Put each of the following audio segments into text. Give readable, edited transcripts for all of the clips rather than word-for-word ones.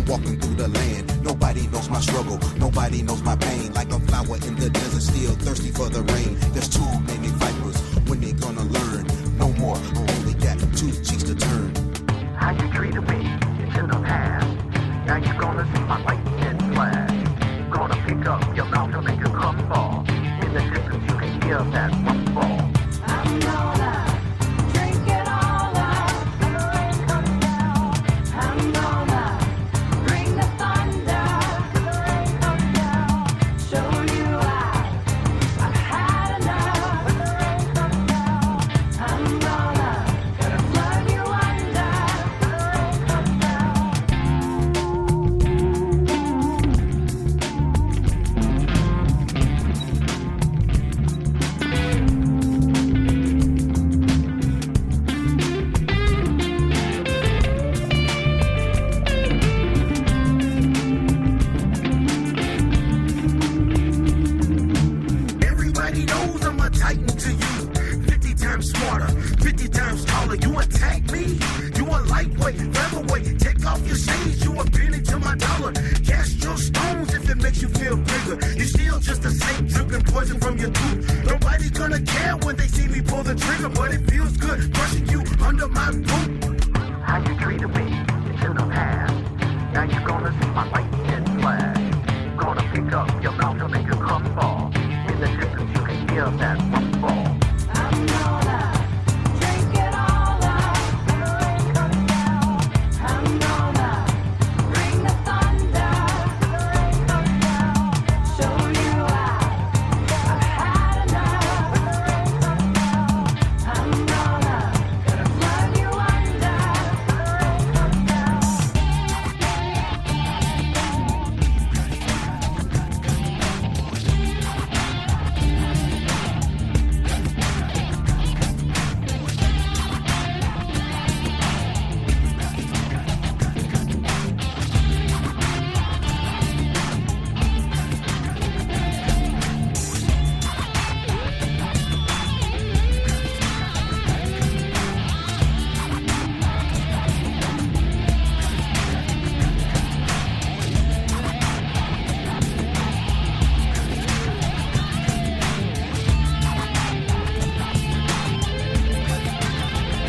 walking through the land. Nobody knows my struggle, nobody knows my pain. Like a flower in the desert, still thirsty for the rain. There's too many vipers, when they gonna learn? No more, I only got two cheeks to turn. How you treated me in the past, now you gonna see my lightning flash. Gonna pick up your mouth and make a crumble. In the distance you can hear that rumble. I'm gonna drink it all up when the rain comes down. I'm gonna bring the thunder when the rain comes down. Show you I've had enough when the rain comes down. I'm gonna flood you under when the rain comes down. Everybody knows I'm a titan to you. 50 times smarter, 50 times taller. You attack me, you a lightweight, featherweight. Take off your shades, you a penny to my dollar. Cast your stones if it makes you feel bigger. You still just a snake dripping poison from your tooth. Nobody's gonna care when they see me pull the trigger, but it feels good crushing you under my boot. How you treated me in the past, now you gonna see my lightning flash. Gonna pick up your mouth and make a crumble. In the distance you can hear that rumble. I'm gonna drink it all up when the rain comes down. I'm gonna bring the thunder when the rain comes down. Show you I've had enough when the rain comes down. I'm gonna flood you under when the rain comes down.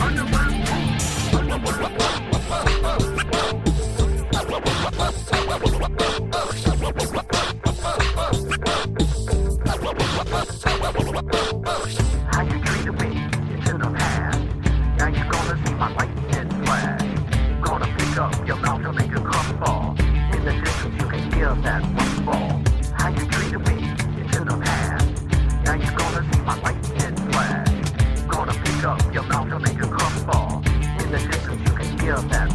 Under my boot. How you treated me in the past, now you gonna see my lightning flash. Gonna pick up your mouth and make a crumble. In the distance you can hear that rumble. How you treated me in the past, now you gonna see my lightning flash. Gonna pick up your mouth and make a crumble. In the distance you can hear that